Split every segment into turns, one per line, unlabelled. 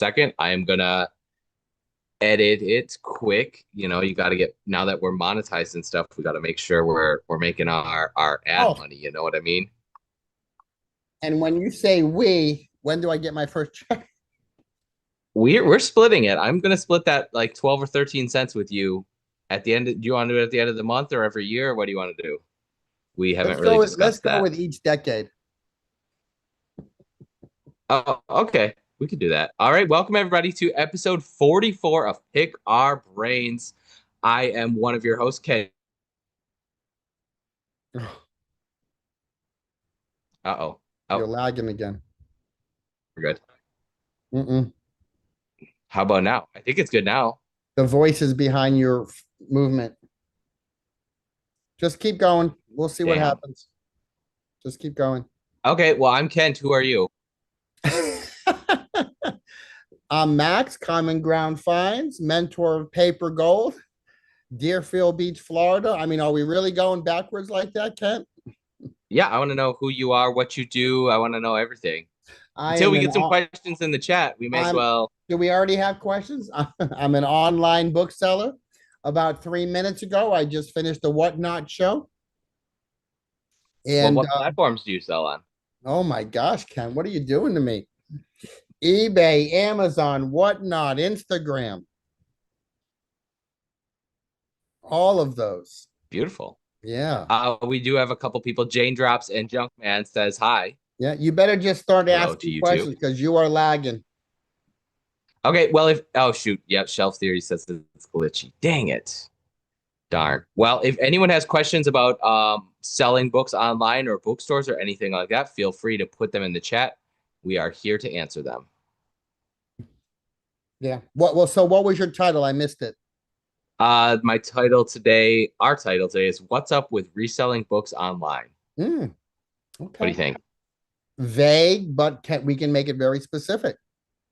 second. I am gonna edit it quick. You got to get now that we're monetized and stuff. We got to make sure we're making our ad
Oh,
money. You know what I mean?
and when you say we, when do I get my first check?
We're splitting it. I'm gonna split that like 12 or 13 cents with you at the end. Do you want to do it at the end of the month or every year? Or what do you want to do? We haven't really
Let's
discussed
go
that.
with each decade.
Oh, okay. We could do that. All right. Welcome everybody to episode 44 of Pick Our Brains. I am one of your hosts, Ken. Uh-oh.
You're
Oh,
lagging again.
we're good.
Mm-mm.
How about now? I think it's good now.
The voice is behind your movement. Just keep going. We'll see what
Damn.
happens. Just keep going.
Okay, well, I'm Kent. Who are you?
I'm Max, Common Ground Finds, mentor of Paper Gold, Deerfield Beach, Florida. I mean, are we really going backwards like that, Kent?
Yeah, I want to know who you are, what you do. I want to know everything.
I
Until
am
we
an
get some questions in the chat, we may as
I'm
well.
do we already have questions? I'm an online bookseller. About 3 minutes ago, I just finished the Whatnot show.
Well,
And
what platforms do you sell on?
oh my gosh, Ken, what are you doing to me? eBay, Amazon, Whatnot, Instagram, all of those.
Beautiful.
Yeah.
We do have a couple people. Jane Drops and Junkman says hi.
Yeah. You better just start
Hello to
asking
you too.
questions because you are lagging.
Okay, well, if oh shoot, yep, Shelf Theory says it's glitchy. Dang it. Darn. Well, if anyone has questions about selling books online or bookstores or anything like that, feel free to put them in the chat. We are here to answer them.
Yeah. So what was your title? I missed it.
Our title today is What's Up with Reselling Books Online?
Mm,
What do
okay.
you think?
Vague, but we can make it very specific.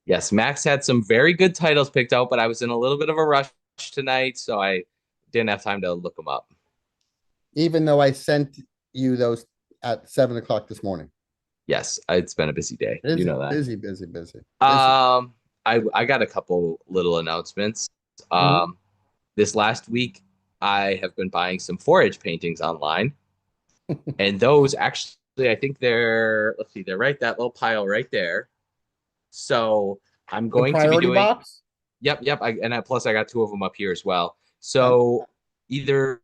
Yes, Max had some very good titles picked out, but I was in a little bit of a rush tonight, so I didn't have time to look them up.
Even though I sent you those at 7 o'clock this morning.
Yes, it's been a busy day. You
Busy,
know that.
busy, busy, busy, busy.
Um, I got a couple little announcements.
Mhm.
This last week, I have been buying some forage paintings online, and those actually, I think let's see, they're right that little pile right there. So I'm
The
going to be
priority
doing,
box.
yep, plus I got two of them up here as well.
Okay.
So either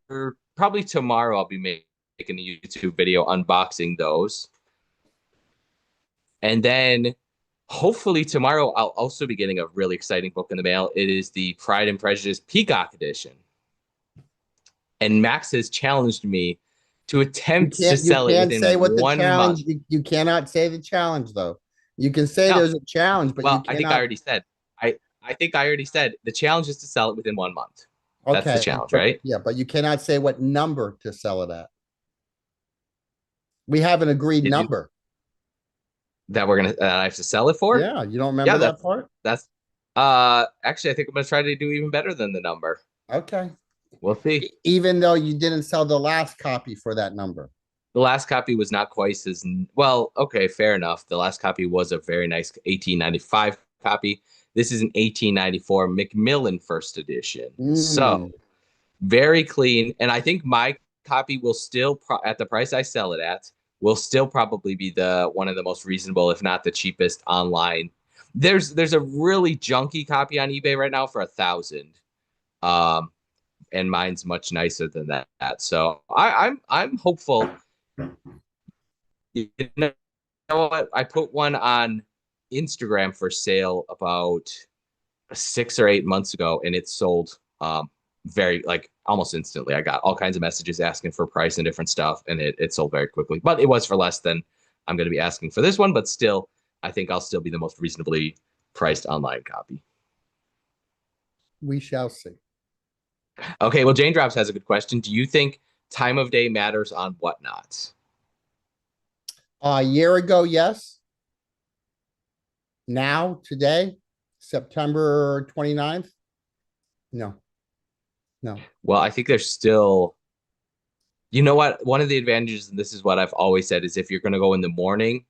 probably tomorrow I'll be making a YouTube video unboxing those, and then hopefully tomorrow I'll also be getting a really exciting book in the mail. It is the Pride and Prejudice Peacock edition. And Max has challenged me to
You
attempt to
can't you
sell it
can't
within
say what the
1 month.
challenge you cannot say the challenge though. You can say
No,
there's a challenge, but you
well, I think I
cannot.
already said. I think I already said the challenge is to sell it within 1 month. That's the
Okay,
challenge,
but
right?
yeah, but you cannot say what number to sell it at. We have an agreed
Did you
number.
that I have to sell it for?
Yeah, you don't remember
Yeah,
that part?
that's actually I think I'm gonna try to do even better than the number.
Okay.
We'll see.
Even though you didn't sell the last copy for that number.
The last copy was not quite as well. Okay, fair enough. The last copy was a very nice 1895 copy. This is an 1894 Macmillan first edition. So
Mm.
very clean. And I think my copy will still, at the price I sell it at, will still probably be the one of the most reasonable, if not the cheapest online. There's a really junky copy on eBay right now for 1,000. Um, and mine's much nicer than that. So I'm hopeful. You know what? I put one on Instagram for sale about 6 or 8 months ago, and it sold very like almost instantly. I got all kinds of messages asking for price and different stuff, and it sold very quickly. But it was for less than I'm going to be asking for this one. But still, I think I'll still be the most reasonably priced online copy.
We shall see.
Okay, well, Jane Drops has a good question. Do you think time of day matters on Whatnot?
A year ago, yes. Now, today, September 29th. No, no.
Well, I think there's still, you know what? One of the advantages, and this is what I've always said, is if you're going to go in the morning,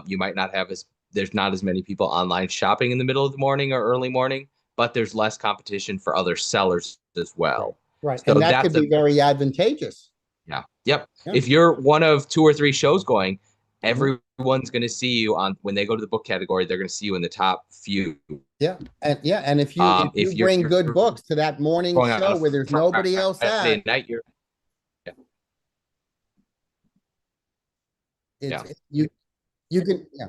you might not have as there's not as many people online shopping in the middle of the morning or early morning, but there's less competition for other sellers as
Right.
well.
Right.
So
And that could
that's a
be very advantageous.
yeah. Yep.
Yeah.
If you're one of two or three shows going,
Mhm.
everyone's going to see you on when they go to the book category, they're going to see you in the top few.
Yeah. And if you
If you're
bring good books to that morning
going on
show
a
where there's nobody else at,
Friday night, you're yeah,
it's
yeah.
you can yeah,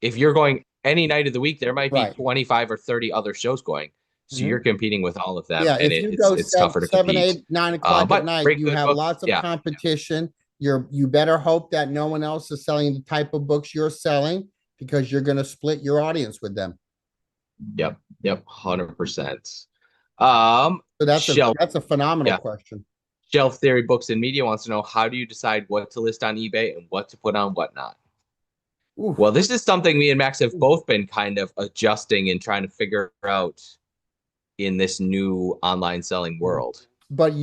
If you're going any night of the week, there might be
right.
25 or 30 other shows going. So you're
Mhm.
competing with all of them,
Yeah,
and
if you
it's
go
it's tougher to
seven,
compete.
8, 9 o'clock at
But
night,
great
you
good
have
books,
lots of
yeah,
competition. You better hope that no one else is selling the type of books you're selling because you're going to split your audience with them.
yep, 100%.
So that's a
Shelf,
that's a phenomenal
yeah,
question.
Shelf Theory Books and Media wants to know how do you decide what to list on eBay and what to put on whatnot?
Oof.
Well, this is something me and Max have
Oof.
both been kind of adjusting and trying to figure out in this new online selling
Yeah.
world.
But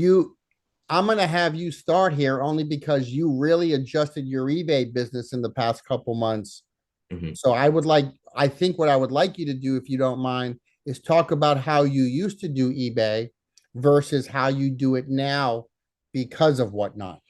I'm going to have you start here only because you really adjusted your eBay business in the past couple months.
Mhm.
So I think what I would like you to do, if you don't mind, is talk about how you used to do eBay versus how you do it now because of whatnot.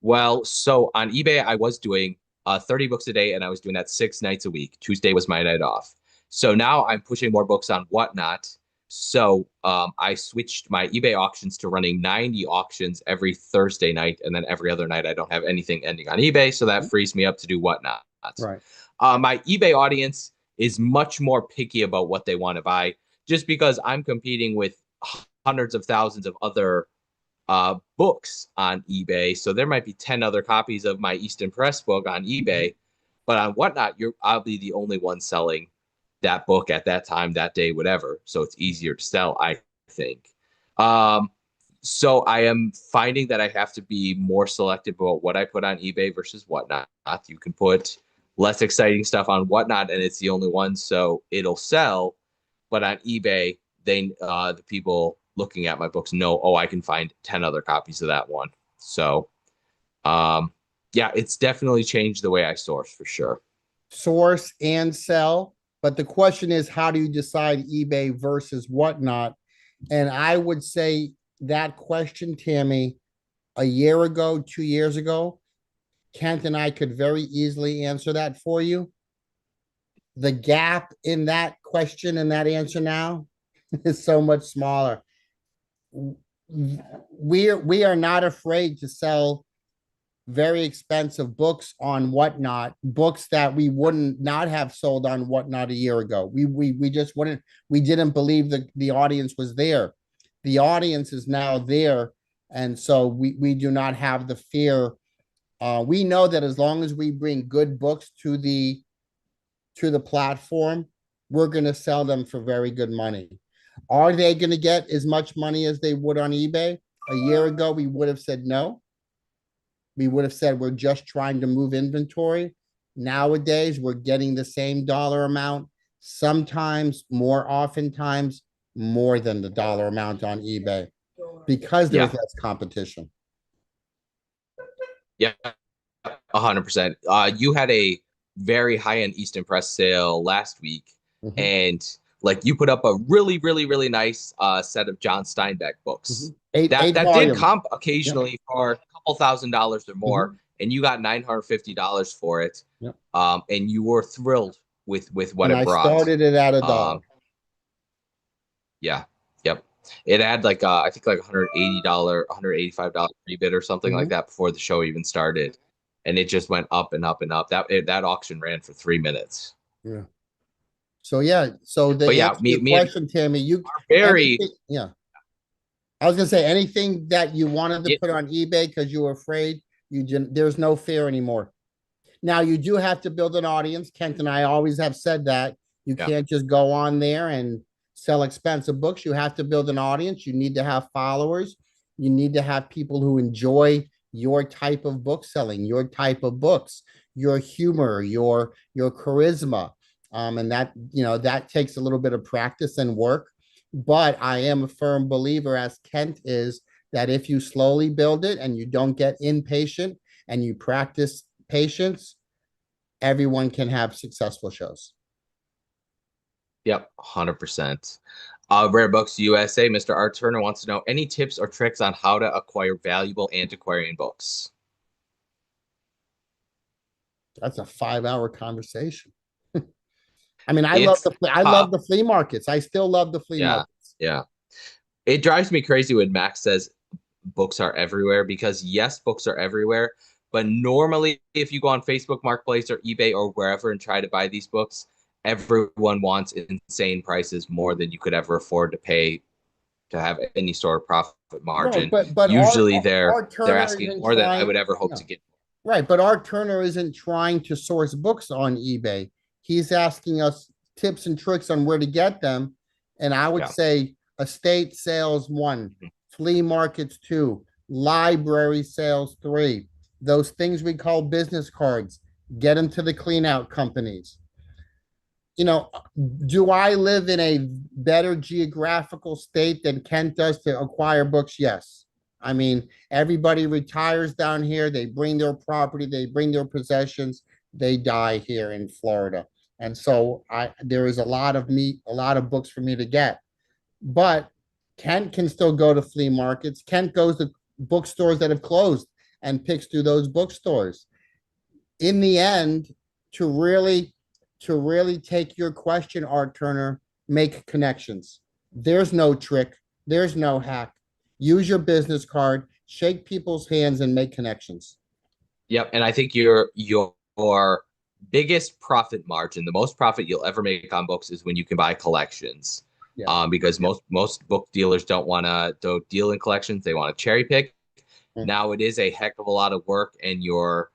Well, so on eBay, I was doing 30 books a day and I was doing that 6 nights a week. Tuesday was my night off. So now I'm pushing more books on Whatnot. So I switched my eBay auctions to running 90 auctions every Thursday night. And then every other night, I don't have anything ending on eBay. So that frees me up to do Whatnot.
Right.
My eBay audience is much more picky about what they want to buy just because I'm competing with hundreds of thousands of other books on eBay. So there might be 10 other copies of my Easton Press book on eBay, but on Whatnot, I'll be the only one selling that book at that time, that day, whatever. So it's easier to sell, I think. Um, so I am finding that I have to be more selective about what I put on eBay versus Whatnot. You can put less exciting stuff on Whatnot, and it's the only one, so it'll sell. But on eBay, the people looking at my books know, oh, I can find 10 other copies of that one. So um, yeah, it's definitely changed the way I source for sure.
Source and sell. But the question is, how do you decide eBay versus whatnot? And I would say that question, Tammy, a year ago, 2 years ago, Kent and I could very easily answer that for you. The gap in that question and that answer now is so much smaller. We are not afraid to sell very expensive books on whatnot, books that we wouldn't not have sold on whatnot a year ago. We just wouldn't, we didn't believe that the audience was there. The audience is now there. And so we do not have the fear. We know that as long as we bring good books to the platform, we're going to sell them for very good money. Are they going to get as much money as they would on eBay? A year ago, we would have said no. We would have said we're just trying to move inventory. Nowadays, we're getting the same dollar amount, sometimes more, oftentimes more than the dollar amount on eBay because there's
Yeah,
less competition.
yeah, 100%. You had a very high-end Easton Press sale last week,
Mhm,
and like you put up a really, really, really nice set of John Steinbeck books.
mhm. Eight
That
eight
that did
volumes.
comp
Yep.
occasionally for a couple $1,000s or more,
Mhm,
and you got $950 for it.
yep.
And you were thrilled with what
And
it
I
brought.
started it at a dollar.
Um, yeah, yep. It had like I think like $180, $185 free bid or something like
Mhm,
that before the show even started, and it just went up and up and up. That auction ran for 3 minutes.
yeah. So yeah. So to
But yeah,
answer
me
your
me and
question, Tammy, you
are very
anything, yeah. I was gonna say anything that you wanted to
yeah,
put on eBay because you were afraid, you didn't, there's no fear anymore. Now you do have to build an audience. Kent and I always have said that you
yeah,
can't just go on there and sell expensive books. You have to build an audience. You need to have followers. You need to have people who enjoy your type of book selling, your type of books, your humor, your charisma. And that, that takes a little bit of practice and work. But I am a firm believer, as Kent is, that if you slowly build it and you don't get impatient and you practice patience, everyone can have successful shows.
Yep, 100%. Rare Books USA, Mr. Art Turner wants to know any tips or tricks on how to acquire valuable antiquarian books.
That's a 5 hour conversation. I mean,
It's
I love
tough.
the flea markets. I still love the flea
Yeah,
markets.
yeah. It drives me crazy when Max says books are everywhere because yes, books are everywhere. But normally, if you go on Facebook Marketplace or eBay or wherever and try to buy these books, everyone wants insane prices more than you could ever afford to pay to have any sort of profit
Right,
margin.
but
Usually they're
Art
they're
Turner
asking
isn't
more than I
trying.
would ever hope
Yeah,
to get.
right, but Art Turner isn't trying to source books on eBay. He's asking us tips and tricks on where to get them. And I would
Yeah.
say estate sales one,
Mhm.
flea markets two, library sales three, those things we call business cards, get them to the clean out companies. You know, do I live in a better geographical state than Kent does to acquire books? Yes. I mean, everybody retires down here. They bring their property, they bring their possessions, they die here in Florida. And so there is a lot of a lot of books for me to get. But Kent can still go to flea markets. Kent goes to bookstores that have closed and picks through those bookstores. In the end, to really take your question, Art Turner, make connections. There's no trick, there's no hack. Use your business card, shake people's hands, and make connections.
Yep, and I think your biggest profit margin, the most profit you'll ever make on books is when you can buy collections.
Yeah.
Because most book dealers don't deal in collections. They want to cherry pick.
Mm.
Now it is a heck of a lot of work, and you're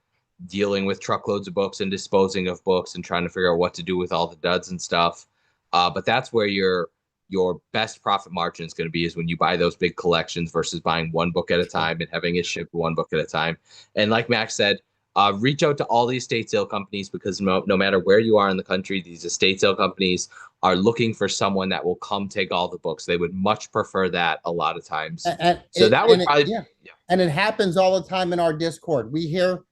dealing with truckloads of books and disposing of books and trying to figure out what to do with all the duds and stuff. But that's where your best profit margin is going to be is when you buy those big collections versus buying one book at a
Sure.
time and having it shipped one book at a time. And like Max said, reach out to all the estate sale companies because no matter where you are in the country, these estate sale companies are looking for someone that will come take all the books. They would much prefer that a lot of times. So that would probably,
Yeah,
yeah.
and it happens all the time in our Discord. We hear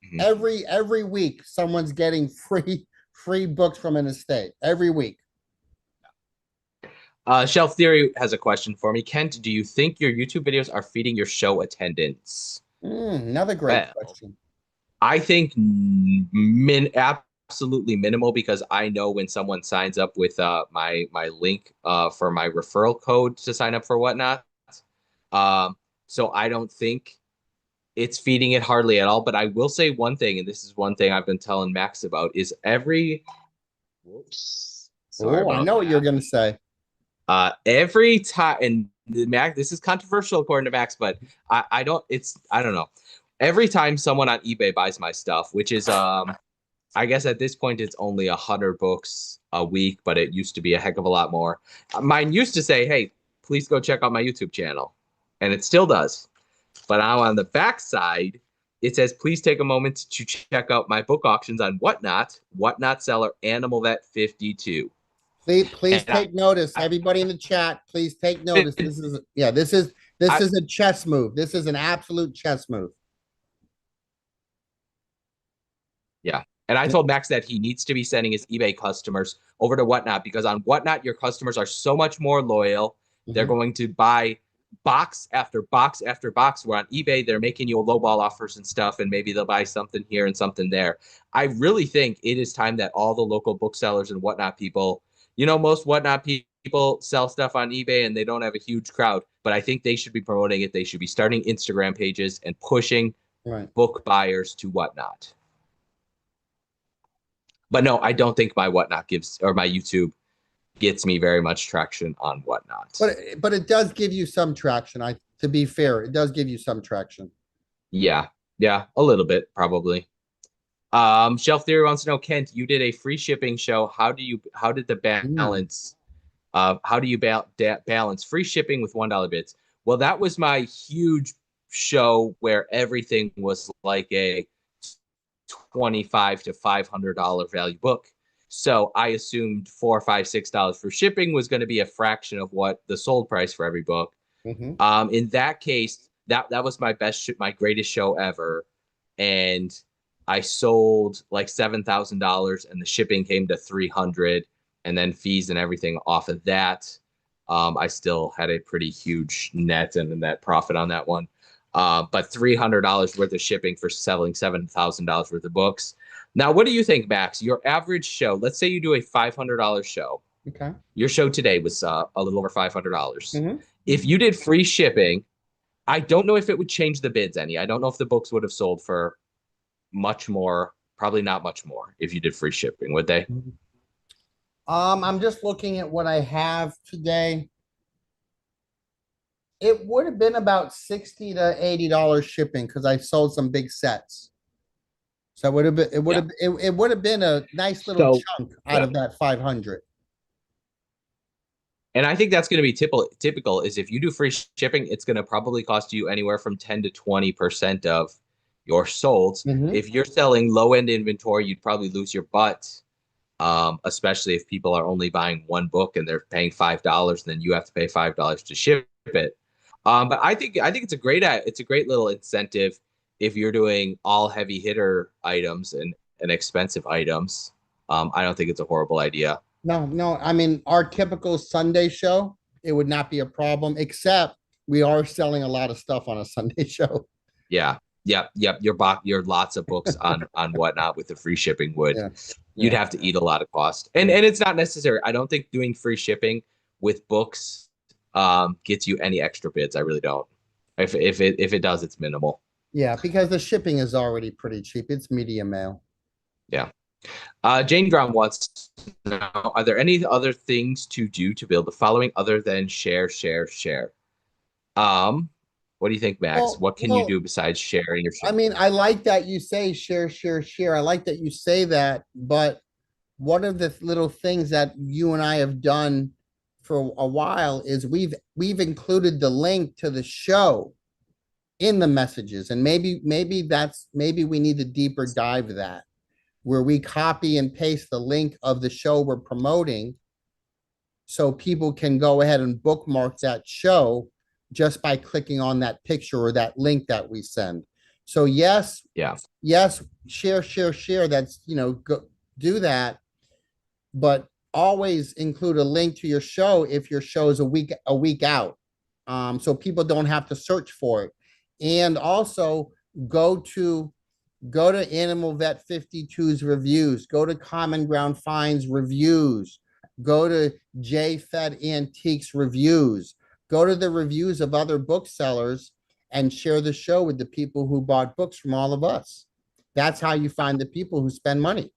Mhm.
every week someone's getting free books from an estate every week.
Shelf Theory has a question for me. Kent, do you think your YouTube videos are feeding your show attendance?
Another great
Well,
question.
I think absolutely minimal because I know when someone signs up with my link for my referral code to sign up for whatnot. Um, so I don't think it's feeding it hardly at all. But I will say one thing, and this is one thing I've been telling Max about, is whoops, sorry
Oh, I
about
know what you're
that.
going to say.
Every time, and Max, this is controversial according to Max, but I don't know. Every time someone on eBay buys my stuff, which is, I guess at this point it's only 100 books a week, but it used to be a heck of a lot more. Mine used to say, "Hey, please go check out my YouTube channel," and it still does. But now on the back side, it says, "Please take a moment to check out my book auctions on Whatnot seller Animal Vet 52."
Please
And
take notice.
I
Everybody in the chat, please take notice. This
I,
is a chess move. This is an absolute chess move.
Yeah. And I told Max that he needs to be sending his eBay customers over to Whatnot because on Whatnot, your customers are so much more loyal. They're
Mhm.
going to buy box after box after box. Where on eBay, they're making you lowball offers and stuff, and maybe they'll buy something here and something there. I really think it is time that all the local booksellers and Whatnot people, most Whatnot people sell stuff on eBay and they don't have a huge crowd, but I think they should be promoting it. They should be starting Instagram pages and pushing
Right.
book buyers to Whatnot. But no, I don't think my Whatnot gives or my YouTube gets me very much traction on Whatnot.
But it does give you some traction. To be fair, it does give you some traction.
Yeah, yeah, a little bit probably. Shelf Theory wants to know, Kent, you did a free shipping show. How did the
Mm.
balance how do you balance free shipping with $1 bids? Well, that was my huge show where everything was like a 25 to $500 value book. So I assumed $4, $5, $6 for shipping was going to be a fraction of what the sold price for every book.
Hmm.
In that case, that was my greatest show ever, and I sold like $7,000 and the shipping came to 300 and then fees and everything off of that. I still had a pretty huge net and a net profit on that one. But $300 worth of shipping for selling $7,000 worth of books. Now, what do you think, Max? Your average show, let's say you do a $500 show.
Okay.
Your show today was a little over $500.
Hmm.
If you did free shipping, I don't know if it would change the bids any. I don't know if the books would have sold for much more, probably not much more if you did free shipping, would they?
I'm just looking at what I have today. It would have been about 60 to $80 shipping because I sold some big sets. So it would have been
Yeah.
it would have been a nice little
So,
chunk out
yeah.
of that 500.
And I think that's going to be typical is if you do free shipping, it's going to probably cost you anywhere from 10 to 20% of your solds.
Hmm.
If you're selling low end inventory, you'd probably lose your butt, especially if people are only buying one book and they're paying $5, and then you have to pay $5 to ship it. But I think it's a great little incentive if you're doing all heavy hitter items and expensive items. I don't think it's a horrible idea.
No, no. I mean, our typical Sunday show, it would not be a problem, except we are selling a lot of stuff on a Sunday show.
Yeah. Yep. Yep. Your lots of books on whatnot with the free shipping would
Yeah.
you'd
Yeah.
have to eat a lot of cost. And it's not necessary. I don't think doing free shipping with books gets you any extra bids. I really don't. If it does, it's minimal.
Yeah, because the shipping is already pretty cheap. It's media mail.
Yeah. Jane Brown wants to know, are there any other things to do to build the following other than share, share, share? Um, what do you think, Max?
Well,
What can you
well,
do besides sharing your
I
share?
mean, I like that you say share, share, share. I like that you say that, but one of the little things that you and I have done for a while is we've included the link to the show in the messages, and maybe we need to deeper dive that where we copy and paste the link of the show we're promoting so people can go ahead and bookmark that show just by clicking on that picture or that link that we send. So yes,
Yeah.
yes, share, share, share. That's do that, but always include a link to your show if your show is a week out, so people don't have to search for it. And also go to go to Animal Vet 52's reviews, go to Common Ground Finds reviews, go to J Fed Antiques reviews, go to the reviews of other booksellers and share the show with the people who bought books from all of us. That's how you find the people who spend money.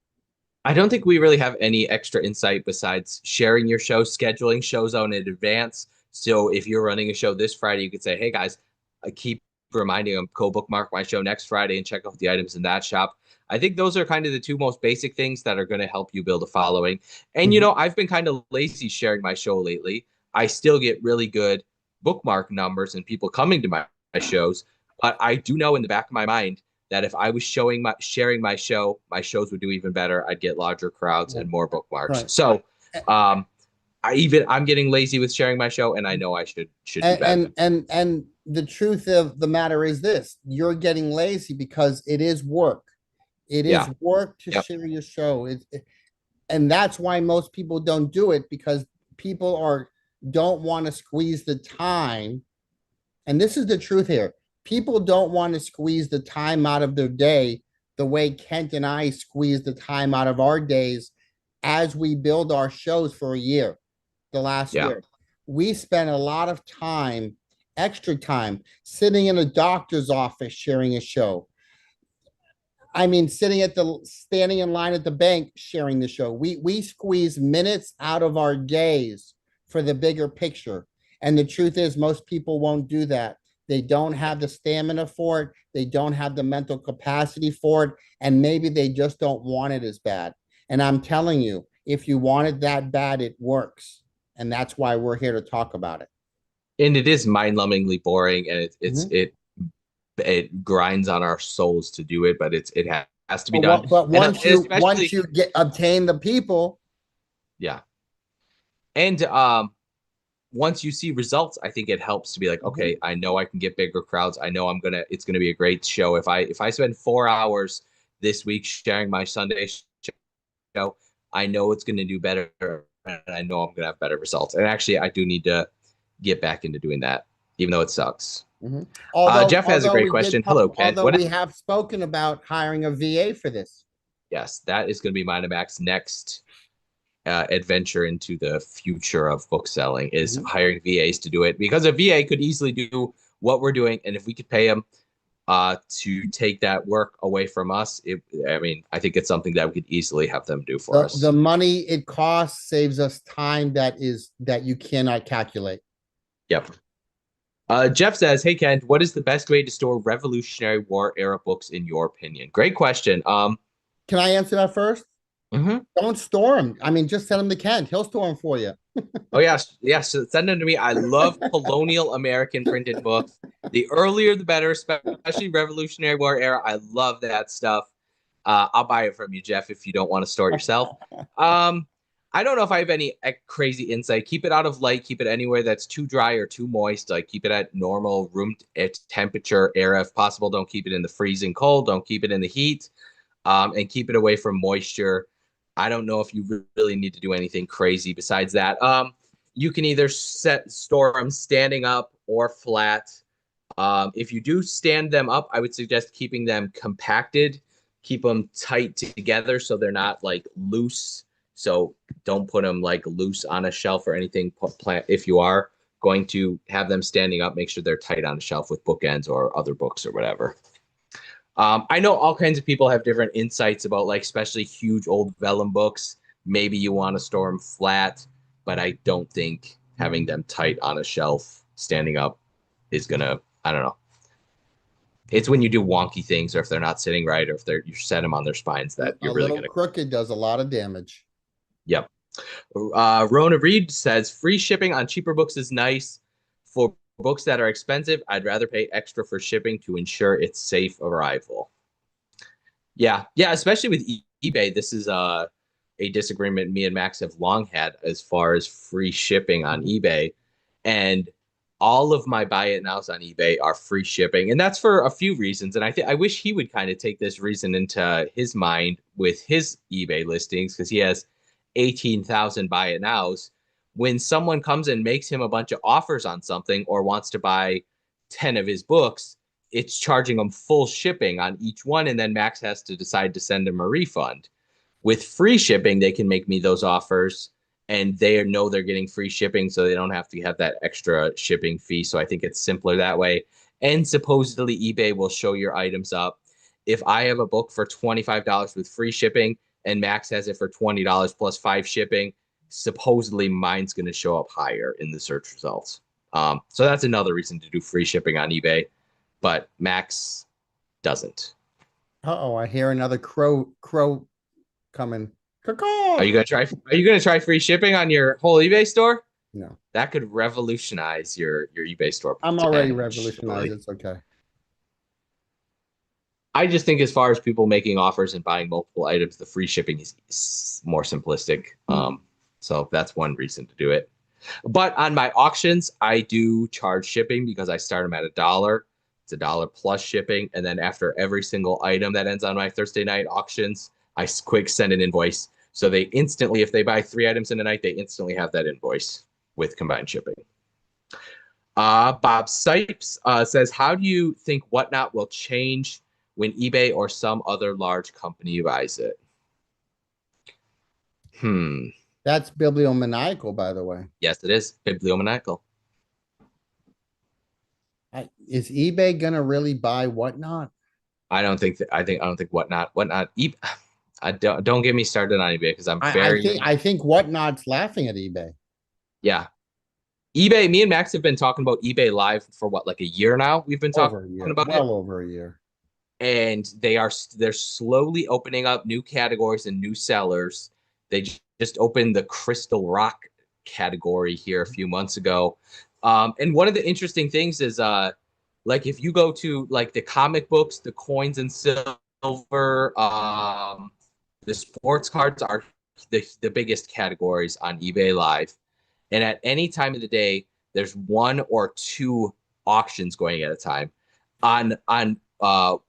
I don't think we really have any extra insight besides sharing your show, scheduling shows out in advance. So if you're running a show this Friday, you could say, "Hey guys, I keep reminding them go bookmark my show next Friday and check out the items in that shop." I think those are kind of the two most basic things that are going to help you build a following. And
Mhm.
I've been kind of lazy sharing my show lately. I still get really good bookmark numbers and people coming to my shows, but I do know in the back of my mind that if I was sharing my show, my shows would do even better. I'd get larger crowds
Right.
and more bookmarks.
Right.
So um I'm getting lazy with sharing my show, and I know I should do
and
better.
and the truth of the matter is this: you're getting lazy because it is work. It is
Yeah.
work to
Yep.
share your show. And that's why most people don't do it, because people are don't want to squeeze the time. And this is the truth here: people don't want to squeeze the time out of their day the way Kent and I squeeze the time out of our days as we build our shows for a year. The last
Yeah.
year, we spent a lot of time, extra time, sitting in a doctor's office sharing a show. I mean, standing in line at the bank sharing the show. We squeeze minutes out of our days for the bigger picture. And the truth is, most people won't do that. They don't have the stamina for it. They don't have the mental capacity for it. And maybe they just don't want it as bad. And I'm telling you, if you want it that bad, it works. And that's why we're here to talk about it.
And it is mind-numbingly boring, and
Mhm.
it grinds on our souls to do it, but it has to be
But
done.
but
And
once
especially,
you get obtain the people.
yeah. And once you see results, I think it helps to be like,
Mhm.
okay, I know I can get bigger crowds. I know it's gonna be a great show. If I spend 4 hours this week sharing my Sunday show, I know it's going to do better, and I know I'm going to have better results. And actually, I do need to get back into doing that, even though it sucks.
Mhm. Although,
Jeff has a great
we did,
question. Hello, Ken.
although we have spoken about hiring a VA for this.
Yes, that is going to be mine and Mac's next adventure into the future of book selling is
Mhm.
hiring VAs to do it because a VA could easily do what we're doing, and if we could pay them to take that work away from us, I mean, I think it's something that we could easily have them do for
The
us.
money it costs saves us time that you cannot calculate.
Yep. Jeff says, "Hey Ken, what is the best way to store Revolutionary War era books in your opinion?" Great question.
Can I answer that first?
Mhm.
Don't store them. I mean, just send them to Kent. He'll store them for you.
Oh yes, yes. Send them to me. I love colonial American printed books. The earlier the better, especially Revolutionary War era. I love that stuff. I'll buy it from you, Jeff, if you don't want to store it yourself. Um, I don't know if I have any crazy insight. Keep it out of light. Keep it anywhere that's too dry or too moist. Like keep it at normal room temperature era if possible. Don't keep it in the freezing cold. Don't keep it in the heat. And keep it away from moisture. I don't know if you really need to do anything crazy besides that. You can either store them standing up or flat. If you do stand them up, I would suggest keeping them compacted, keep them tight together so they're not like loose. So don't put them like loose on a shelf or anything. If you are going to have them standing up, make sure they're tight on a shelf with bookends or other books or whatever. I know all kinds of people have different insights about like especially huge old vellum books. Maybe you want to store them flat, but I don't think having them tight on a shelf standing up is gonna. I don't know. It's when you do wonky things, or if they're not sitting right, or if they're you set them on their spines that
A
you're really
little
gonna.
crooked does a lot of damage.
Yep. Rona Reed says free shipping on cheaper books is nice. For books that are expensive, I'd rather pay extra for shipping to ensure it's safe arrival. Yeah, yeah, especially with eBay, this is a disagreement me and Max have long had as far as free shipping on eBay. And all of my buy it nows on eBay are free shipping. And that's for a few reasons. And I wish he would kind of take this reason into his mind with his eBay listings because he has 18,000 buy it nows. When someone comes and makes him a bunch of offers on something or wants to buy 10 of his books, it's charging them full shipping on each one. And then Max has to decide to send him a refund. With free shipping, they can make me those offers and they know they're getting free shipping, so they don't have to have that extra shipping fee. So I think it's simpler that way. And supposedly, eBay will show your items up. If I have a book for $25 with free shipping and Max has it for $20 plus five shipping, supposedly mine's going to show up higher in the search results. So that's another reason to do free shipping on eBay, but Max doesn't.
Uh-oh, I hear another crow coming.
Are
Caw.
you gonna try? Are you gonna try free shipping on your whole eBay store?
No,
That could revolutionize your eBay store
I'm already revolutionized.
potentially.
It's okay.
I just think as far as people making offers and buying multiple items, the free shipping is more simplistic. So that's one reason to do it. But on my auctions, I do charge shipping because I start them at $1. It's $1 plus shipping, and then after every single item that ends on my Thursday night auctions, I quick send an invoice. So they instantly, if they buy 3 items in a night, they instantly have that invoice with combined shipping. Bob Sipes says, "How do you think Whatnot will change when eBay or some other large company buys it?" Hmm.
That's bibliomaniacal, by the way.
Yes, it is bibliomaniacal.
Is eBay gonna really buy whatnot?
I don't think that. I don't think Whatnot. I don't get me started on eBay because I'm
I
very
think whatnot's laughing at eBay.
yeah. eBay. Me and Max have been talking about eBay Live for what like a year now. We've been talking
Over a year,
about it,
well over a year.
and they're slowly opening up new categories and new sellers. They just opened the Crystal Rock category here a few months ago. And one of the interesting things is like if you go to like the comic books, the coins and silver, the sports cards are the biggest categories on eBay Live. And at any time of the day, there's one or two auctions going at a time. On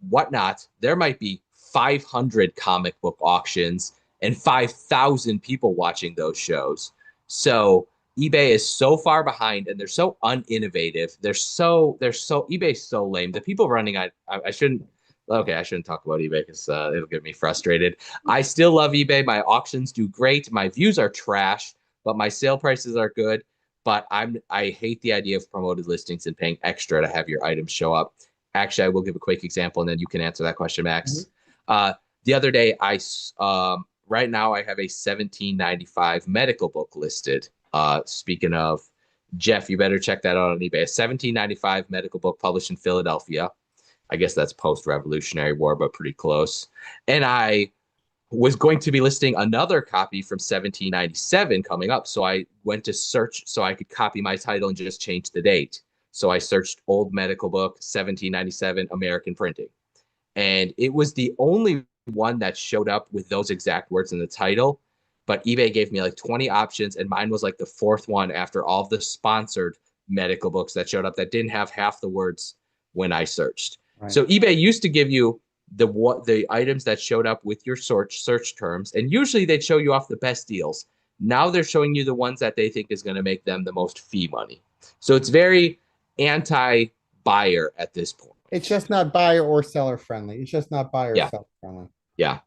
Whatnot, there might be 500 comic book auctions and 5,000 people watching those shows. So eBay is so far behind and they're so uninnovative. They're so eBay's so lame. The people running I shouldn't okay, I shouldn't talk about eBay because it'll get me frustrated. I still love eBay. My auctions do great. My views are trash, but my sale prices are good. But I hate the idea of promoted listings and paying extra to have your items show up. Actually, I will give a quick example, and then you can answer that question,
Mhm.
Max. The other day, right now I have a 17.95 medical book listed. Speaking of Jeff, you better check that out on eBay. A 17.95 medical book published in Philadelphia. I guess that's post-Revolutionary War, but pretty close. And I was going to be listing another copy from 1797 coming up. So I went to search so I could copy my title and just change the date. So I searched old medical book, 1797 American printing. And it was the only one that showed up with those exact words in the title. But eBay gave me like 20 options, and mine was like the fourth one after all of the sponsored medical books that showed up that didn't have half the words when I searched.
Right.
So eBay used to give you the items that showed up with your search terms, and usually they'd show you off the best deals. Now they're showing you the ones that they think is going to make them the most fee money. So it's very anti-buyer at this point.
It's just not buyer or seller friendly. It's just not buyer or
Yeah,
seller friendly.
yeah.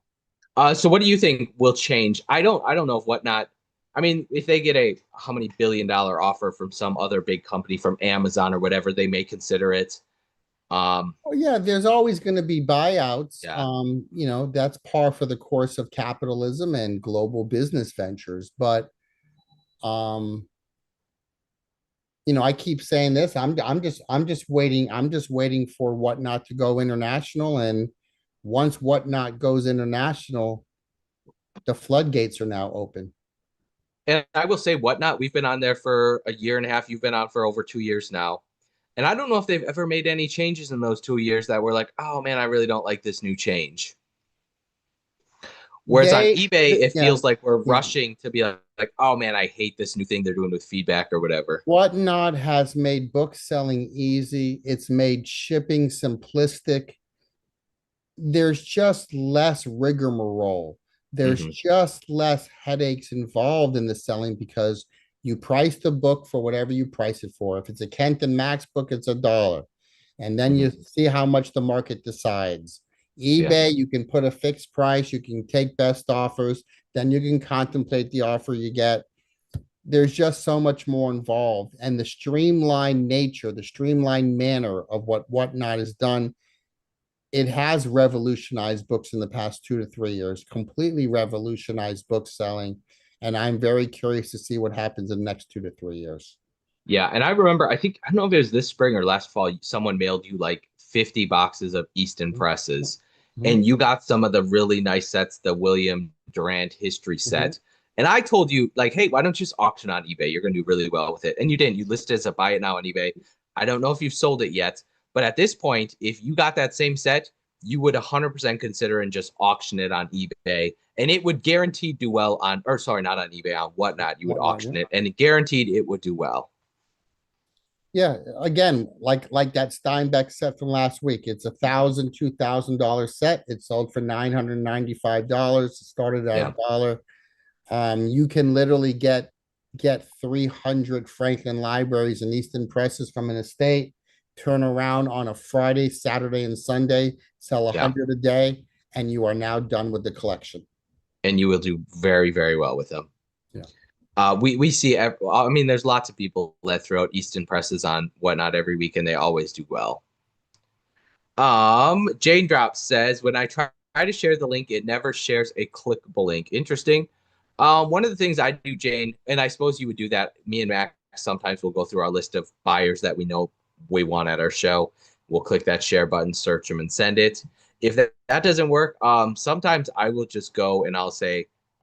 So what do you think will change? I don't know if whatnot. I mean, if they get a how many billion-dollar offer from some other big company from Amazon or whatever, they may consider it. Um,
Oh yeah, there's always going to be buyouts.
yeah,
That's par for the course of capitalism and global business ventures. But um, I keep saying this. I'm just waiting for Whatnot to go international. And once Whatnot goes international, the floodgates are now open.
and I will say whatnot. We've been on there for a year and a half. You've been on for over 2 years now, and I don't know if they've ever made any changes in those 2 years that were like, oh man, I really don't like this new change. Whereas on eBay, it
Yeah,
feels like we're
yeah.
rushing to be like, oh man, I hate this new thing they're doing with feedback or whatever.
Whatnot has made book selling easy. It's made shipping simplistic. There's just less rigmarole. There's
Hmm.
just less headaches involved in the selling because you price the book for whatever you price it for. If it's a Kent and Max book, it's $1. And then
Hmm.
you see how much the market decides.
Yeah.
eBay, you can put a fixed price, you can take best offers, then you can contemplate the offer you get. There's just so much more involved. And the streamlined nature, the streamlined manner of what Whatnot has done, it has revolutionized books in the past 2 to 3 years, completely revolutionized book selling. And I'm very curious to see what happens in the next 2 to 3 years.
Yeah, and I remember, I don't know if it was this spring or last fall, someone mailed you like 50 boxes of Easton presses,
Mhm,
and you got some of the really nice sets, the William Durant history
mhm.
set. And I told you, like, hey, why don't you just auction on eBay? You're going to do really well with it. And you didn't. You listed as a buy it now on eBay. I don't know if you've sold it yet, but at this point, if you got that same set, you would 100% consider and just auction it on eBay. And it would guaranteed do well on, or sorry, not on eBay, on Whatnot. You would
Whatnot, yeah.
auction it, and it guaranteed it would do well.
Yeah, again, like that Steinbeck set from last week. It's $2,000 set. It sold for $995. It started at
Yeah.
$1. You can literally get 300 Franklin libraries and Easton presses from an estate, turn around on a Friday, Saturday, and Sunday, sell a
Yeah.
hundred a day, and you are now done with the collection.
And you will do very, very well with them.
Yeah.
We see, I mean, there's lots of people that throw out Easton presses on Whatnot every week, and they always do well. Jane Drop says, when I try to share the link, it never shares a clickable link. Interesting. One of the things I do, Jane, and I suppose you would do that, me and Max sometimes we'll go through our list of buyers that we know we want at our show. We'll click that share button, search them, and send it. If that doesn't work, sometimes I will just go and I'll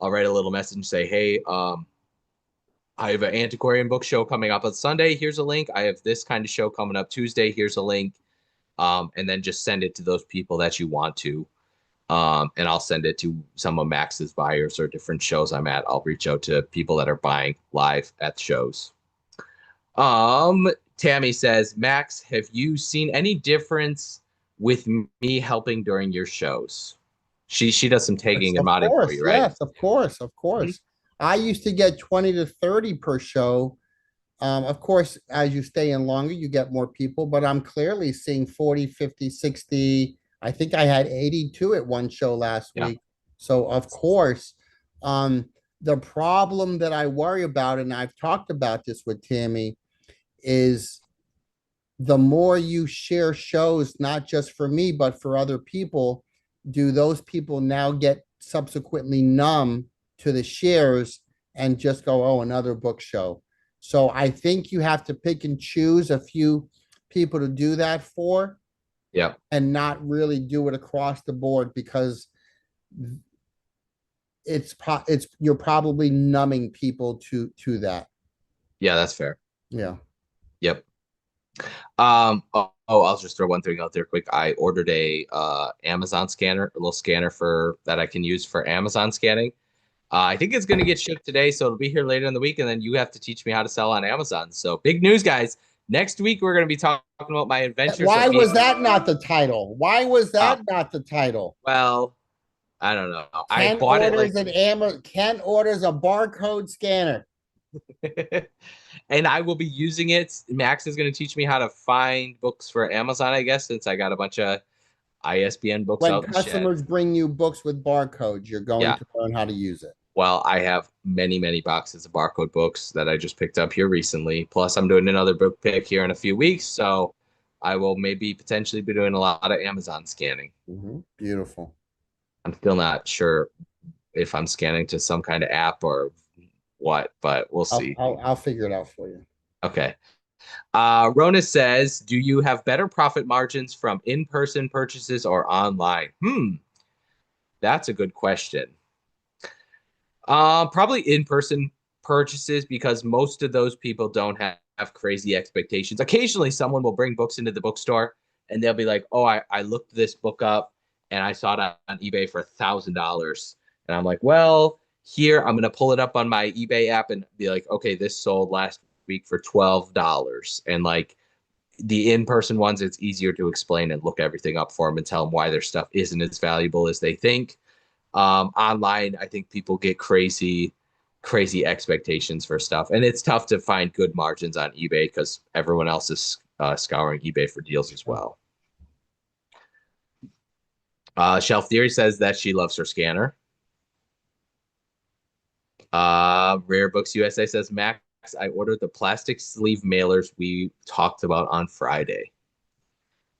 write a little message and say, hey, I have an antiquarian book show coming up on Sunday. Here's a link. I have this kind of show coming up Tuesday. Here's a link. And then just send it to those people that you want to. And I'll send it to some of Max's buyers or different shows I'm at. I'll reach out to people that are buying live at shows. Tammy says, Max, have you seen any difference with me helping during your shows? She does some tagging and
Of
modding for
course,
you, right?
yes, of course, of
Mhm.
course. I used to get 20 to 30 per show. Of course, as you stay in longer, you get more people, but I'm clearly seeing 40, 50, 60. I think I had 82 at one show last
Yeah.
week. So, of course, um, the problem that I worry about, and I've talked about this with Tammy, is the more you share shows, not just for me, but for other people, do those people now get subsequently numb to the shares and just go, oh, another book show? So I think you have to pick and choose a few people to do that for
Yeah.
and not really do it across the board because it's you're probably numbing people to that.
Yeah, that's fair.
Yeah.
Yep. I'll just throw one thing out there quick. I ordered a Amazon scanner, a little scanner for that I can use for Amazon scanning. I think it's gonna get shipped today, so it'll be here later in the week, and then you have to teach me how to sell on Amazon. So big news, guys. Next week we're gonna be talking about my adventures
Why
of being
was that not the title? Why was
uh,
that not the title?
well, I don't know. I
Ken
bought it like
orders an Amazon. Ken orders a barcode scanner.
and I will be using it. Max is going to teach me how to find books for Amazon, I guess, since I got a bunch of ISBN books
When
out in the shed.
customers bring you books with barcodes, you're going
Yeah.
to learn how to use it.
Well, I have many, many boxes of barcode books that I just picked up here recently. Plus, I'm doing another book pick here in a few weeks. So I will maybe potentially be doing a lot of Amazon scanning.
Beautiful.
I'm still not sure if I'm scanning to some kind of app or what, but we'll
I'll,
see.
I'll I'll figure it out for you.
Okay. Rona says, do you have better profit margins from in-person purchases or online? That's a good question. Probably in-person purchases because most of those people don't have crazy expectations. Occasionally, someone will bring books into the bookstore and they'll be like, "Oh, I looked this book up and I saw it on eBay for $1,000." And I'm like, "Well, here I'm gonna pull it up on my eBay app and be like, okay, this sold last week for $12." And like the in-person ones, it's easier to explain and look everything up for them and tell them why their stuff isn't as valuable as they think. Online, I think people get crazy expectations for stuff, and it's tough to find good margins on eBay because everyone else is scouring eBay for deals as well. Shelf Theory says that she loves her scanner. Rare Books USA says, Max, I ordered the plastic sleeve mailers we talked about on Friday.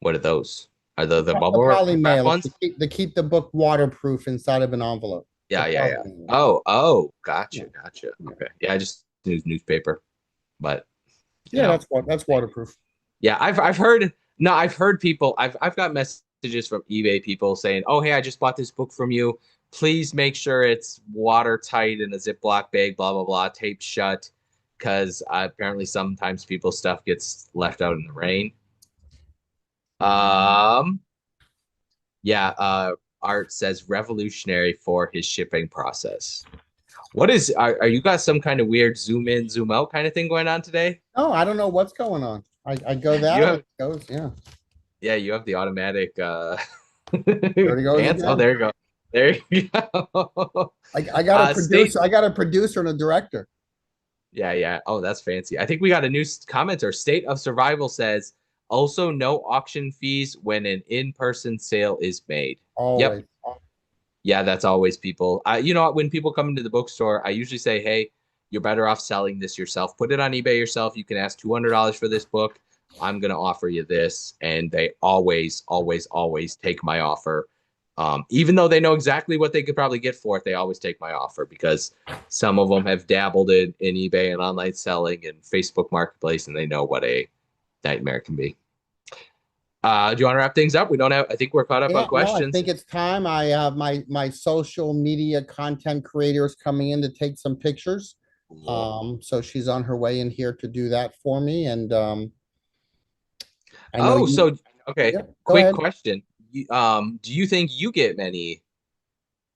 What are those? Are the
The
bubble
poly
wrap
mailers
ones?
to keep the book waterproof inside of an envelope. The
Yeah, yeah,
poly
yeah.
mailers.
Oh,
Yeah,
gotcha.
yeah.
Okay. Yeah, I just use newspaper, but you
Yeah,
know.
that's waterproof.
Yeah, I've heard no, I've heard people I've got messages from eBay people saying, "Oh, hey, I just bought this book from you. Please make sure it's watertight in a Ziploc bag, blah blah blah, taped shut, because apparently sometimes people's stuff gets left out in the rain." Um, yeah, Art says revolutionary for his shipping process. What is are you got some kind of weird zoom in, zoom out kind of thing going on today?
Oh, I don't know what's going on. I go
You
that and
have
it goes, yeah.
Yeah, you have the automatic
There it goes
pants. Oh,
again.
there you go. There you go.
I got a
State.
producer. I got a producer and a director.
Yeah, yeah. Oh, that's fancy. I think we got a new commenter. State of Survival says also no auction fees when an in-person sale is made. Yep.
Always.
Yeah, that's always people. You know what? When people come into the bookstore, I usually say, "Hey, you're better off selling this yourself. Put it on eBay yourself. You can ask $200 for this book. I'm gonna offer you this," and they always take my offer. Even though they know exactly what they could probably get for it, they always take my offer because some of them have dabbled in eBay and online selling and Facebook Marketplace, and they know what a nightmare can be. Do you want to wrap things up? We don't have. I think we're caught up on
Yeah, no, I
questions.
think it's time. I have my social media content creators coming in to take some pictures.
Cool.
So she's on her way in here to do that for me. And I know
Oh,
you.
so okay.
Yeah, go
Quick
ahead.
question. Do you think you get many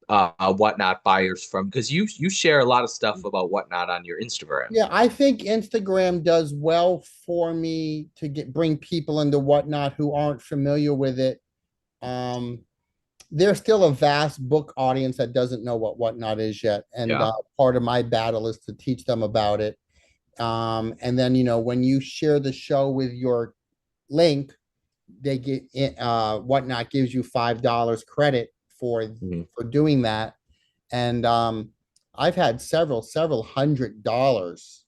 whatnot buyers from because you share a lot of stuff about whatnot on your Instagram?
Yeah, I think Instagram does well for me to bring people into whatnot who aren't familiar with it. Um, there's still a vast book audience that doesn't know what Whatnot is yet, and
Yeah.
part of my battle is to teach them about it. And then when you share the show with your link, they get Whatnot gives you $5 credit for
Mhm.
doing that, and I've had several $100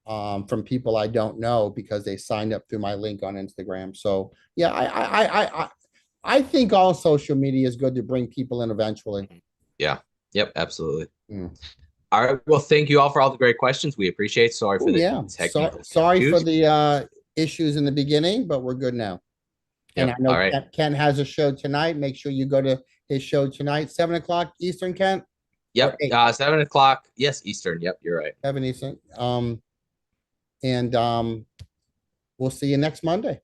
from people I don't know because they signed up through my link on Instagram. So yeah, I think all social media is good to bring people in eventually.
Yeah. Yep. Absolutely.
Mm.
All right. Well, thank you all for all the great questions. We appreciate. Sorry
Oh
for the
yeah.
technical
Sorry for
issues.
the issues in the beginning, but we're good now. And I
Yep. All
know
right.
Kent has a show tonight. Make sure you go to his show tonight, 7 o'clock Eastern, Kent, or
Yep.
8,
7 o'clock. Yes, Eastern. Yep. You're right.
7 Eastern. And we'll see you next Monday.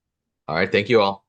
All right. Thank you all.